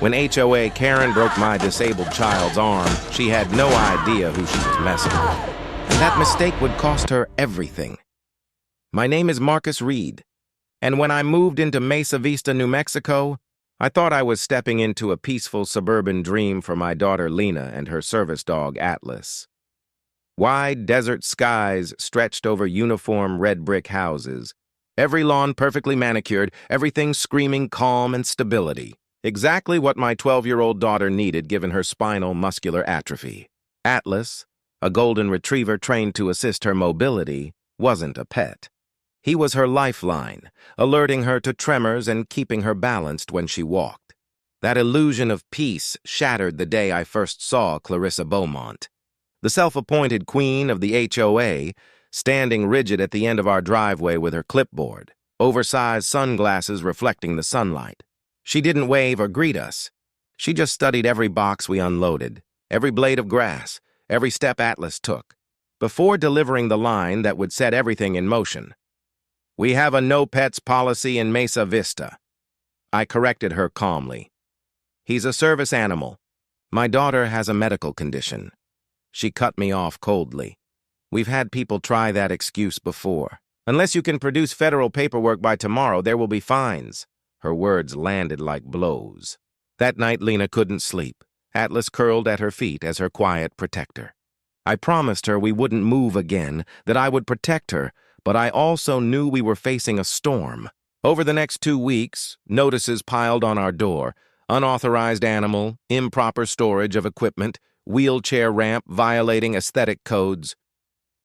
When HOA Karen broke my disabled child's arm, she had no idea who she was messing with. And that mistake would cost her everything. My name is Marcus Reed, and when I moved into Mesa Vista, New Mexico, I thought I was stepping into a peaceful suburban dream for my daughter Lena and her service dog Atlas. Wide desert skies stretched over uniform red brick houses, every lawn perfectly manicured, everything screaming calm and stability. Exactly what my 12-year-old daughter needed given her spinal muscular atrophy. Atlas, a golden retriever trained to assist her mobility, wasn't a pet. He was her lifeline, alerting her to tremors and keeping her balanced when she walked. That illusion of peace shattered the day I first saw Clarissa Bowmont, the self-appointed queen of the HOA, standing rigid at the end of our driveway with her clipboard, oversized sunglasses reflecting the sunlight. She didn't wave or greet us. She just studied every box we unloaded, every blade of grass, every step Atlas took, before delivering the line that would set everything in motion. "We have a no-pets policy in Mesa Vista." I corrected her calmly. "He's a service animal. My daughter has a medical condition." She cut me off coldly. "We've had people try that excuse before. Unless you can produce federal paperwork by tomorrow, there will be fines." Her words landed like blows. That night, Lena couldn't sleep. Atlas curled at her feet as her quiet protector. I promised her we wouldn't move again, that I would protect her, but I also knew we were facing a storm. Over the next 2 weeks, notices piled on our door: unauthorized animal, improper storage of equipment, wheelchair ramp violating aesthetic codes.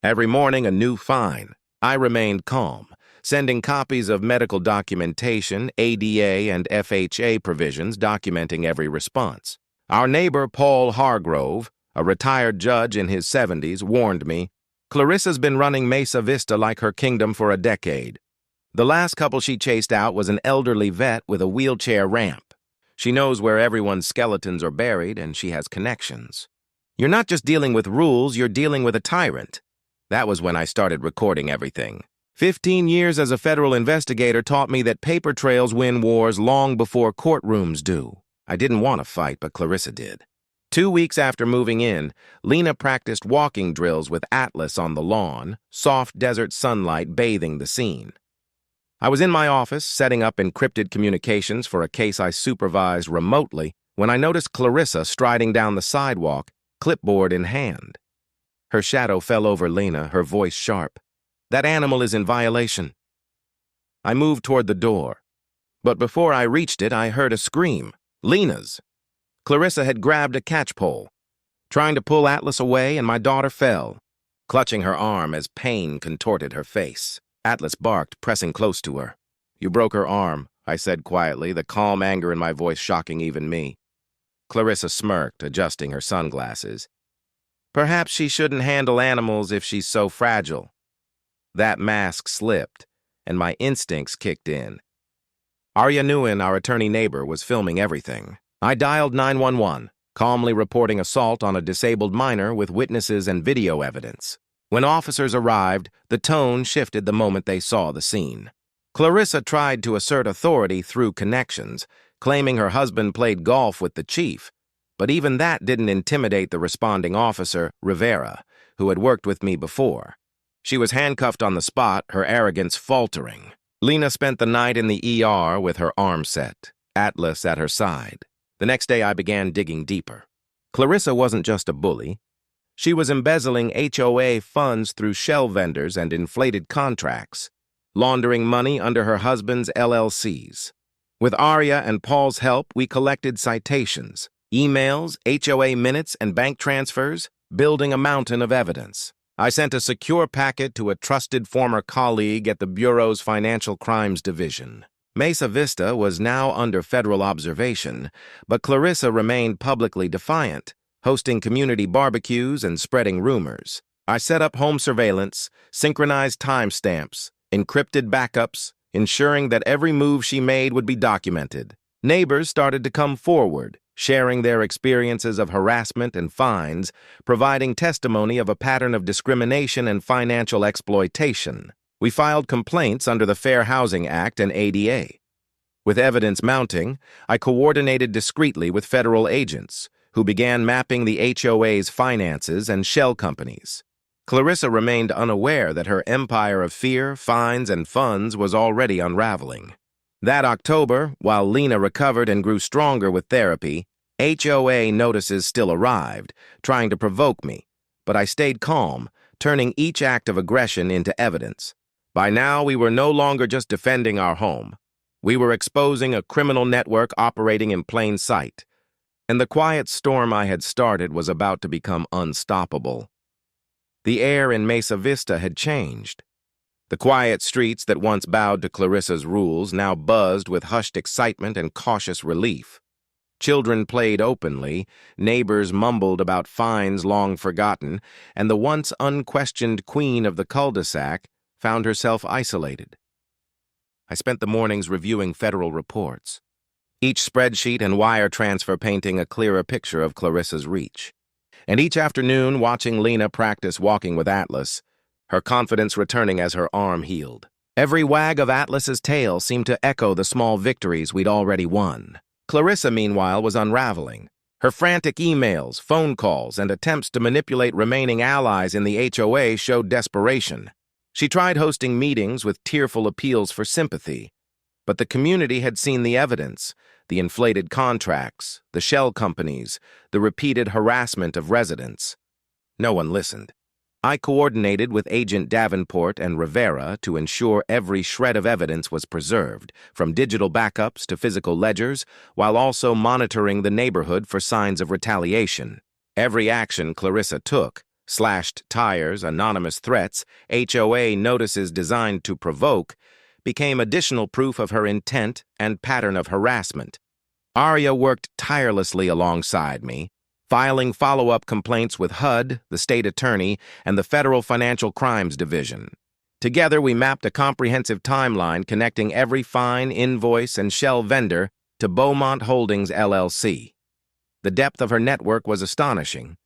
Every morning, a new fine. I remained calm, sending copies of medical documentation, ADA and FHA provisions documenting every response. Our neighbor, Paul Hargrove, a retired judge in his 70s, warned me, "Clarissa's been running Mesa Vista like her kingdom for a decade. The last couple she chased out was an elderly vet with a wheelchair ramp. She knows where everyone's skeletons are buried, and she has connections. You're not just dealing with rules, you're dealing with a tyrant." That was when I started recording everything. 15 years as a federal investigator taught me that paper trails win wars long before courtrooms do. I didn't want to fight, but Clarissa did. 2 weeks after moving in, Lena practiced walking drills with Atlas on the lawn, soft desert sunlight bathing the scene. I was in my office setting up encrypted communications for a case I supervised remotely when I noticed Clarissa striding down the sidewalk, clipboard in hand. Her shadow fell over Lena, her voice sharp. "That animal is in violation." I moved toward the door, but before I reached it, I heard a scream. Lena's. Clarissa had grabbed a catchpole, trying to pull Atlas away, and my daughter fell, clutching her arm as pain contorted her face. Atlas barked, pressing close to her. "You broke her arm," I said quietly, the calm anger in my voice shocking even me. Clarissa smirked, adjusting her sunglasses. "Perhaps she shouldn't handle animals if she's so fragile." That mask slipped, and my instincts kicked in. Arya Nguyen, our attorney neighbor, was filming everything. I dialed 911, calmly reporting assault on a disabled minor with witnesses and video evidence. When officers arrived, the tone shifted the moment they saw the scene. Clarissa tried to assert authority through connections, claiming her husband played golf with the chief, but even that didn't intimidate the responding officer, Rivera, who had worked with me before. She was handcuffed on the spot, her arrogance faltering. Lena spent the night in the ER with her arm set, Atlas at her side. The next day, I began digging deeper. Clarissa wasn't just a bully. She was embezzling HOA funds through shell vendors and inflated contracts, laundering money under her husband's LLCs. With Arya and Paul's help, we collected citations, emails, HOA minutes, and bank transfers, building a mountain of evidence. I sent a secure packet to a trusted former colleague at the Bureau's Financial Crimes Division. Mesa Vista was now under federal observation, but Clarissa remained publicly defiant, hosting community barbecues and spreading rumors. I set up home surveillance, synchronized timestamps, encrypted backups, ensuring that every move she made would be documented. Neighbors started to come forward, sharing their experiences of harassment and fines, providing testimony of a pattern of discrimination and financial exploitation. We filed complaints under the Fair Housing Act and ADA. With evidence mounting, I coordinated discreetly with federal agents, who began mapping the HOA's finances and shell companies. Clarissa remained unaware that her empire of fear, fines, and funds was already unraveling. That October, while Lena recovered and grew stronger with therapy, HOA notices still arrived, trying to provoke me, but I stayed calm, turning each act of aggression into evidence. By now, we were no longer just defending our home. We were exposing a criminal network operating in plain sight, and the quiet storm I had started was about to become unstoppable. The air in Mesa Vista had changed. The quiet streets that once bowed to Clarissa's rules now buzzed with hushed excitement and cautious relief. Children played openly, neighbors mumbled about fines long forgotten, and the once unquestioned queen of the cul-de-sac found herself isolated. I spent the mornings reviewing federal reports, each spreadsheet and wire transfer painting a clearer picture of Clarissa's reach. And each afternoon watching Lena practice walking with Atlas, her confidence returning as her arm healed. Every wag of Atlas's tail seemed to echo the small victories we'd already won. Clarissa, meanwhile, was unraveling. Her frantic emails, phone calls, and attempts to manipulate remaining allies in the HOA showed desperation. She tried hosting meetings with tearful appeals for sympathy, but the community had seen the evidence, the inflated contracts, the shell companies, the repeated harassment of residents. No one listened. I coordinated with Agent Davenport and Rivera to ensure every shred of evidence was preserved, from digital backups to physical ledgers, while also monitoring the neighborhood for signs of retaliation. Every action Clarissa took, slashed tires, anonymous threats, HOA notices designed to provoke, became additional proof of her intent and pattern of harassment. Arya worked tirelessly alongside me, filing follow-up complaints with HUD, the state attorney, and the Federal Financial Crimes Division. Together, we mapped a comprehensive timeline connecting every fine, invoice, and shell vendor to Bowmont Holdings, LLC. The depth of her network was astonishing.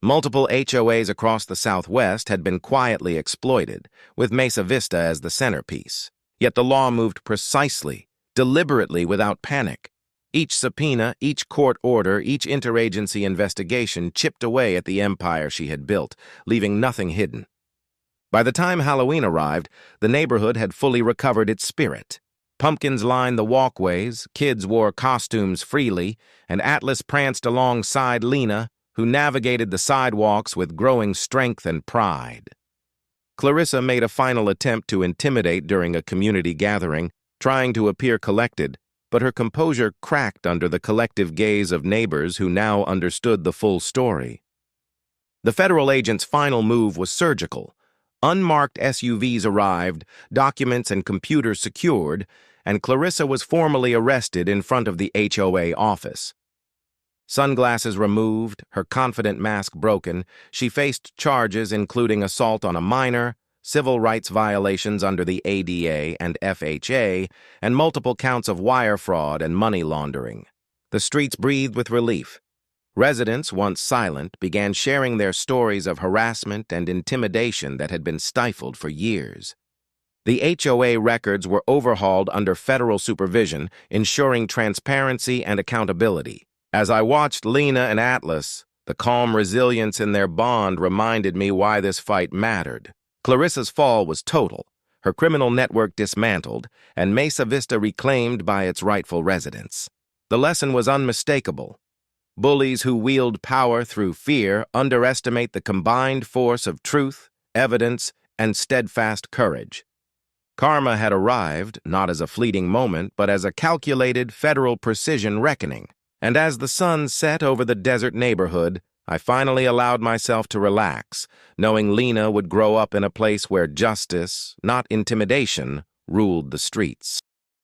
Multiple HOAs across the Southwest had been quietly exploited, with Mesa Vista as the centerpiece. Yet the law moved precisely, deliberately, without panic. Each subpoena, each court order, each interagency investigation chipped away at the empire she had built, leaving nothing hidden. By the time Halloween arrived, the neighborhood had fully recovered its spirit. Pumpkins lined the walkways, kids wore costumes freely, and Atlas pranced alongside Lena, who navigated the sidewalks with growing strength and pride. Clarissa made a final attempt to intimidate during a community gathering, trying to appear collected, but her composure cracked under the collective gaze of neighbors who now understood the full story. The federal agent's final move was surgical. Unmarked SUVs arrived, documents and computers secured, and Clarissa was formally arrested in front of the HOA office. Sunglasses removed, her confident mask broken, she faced charges including assault on a minor, civil rights violations under the ADA and FHA, and multiple counts of wire fraud and money laundering. The streets breathed with relief. Residents, once silent, began sharing their stories of harassment and intimidation that had been stifled for years. The HOA records were overhauled under federal supervision, ensuring transparency and accountability. As I watched Lena and Atlas, the calm resilience in their bond reminded me why this fight mattered. Clarissa's fall was total, her criminal network dismantled, and Mesa Vista reclaimed by its rightful residents. The lesson was unmistakable. Bullies who wield power through fear underestimate the combined force of truth, evidence, and steadfast courage. Karma had arrived, not as a fleeting moment, but as a calculated federal precision reckoning. And as the sun set over the desert neighborhood, I finally allowed myself to relax, knowing Lena would grow up in a place where justice, not intimidation, ruled the streets.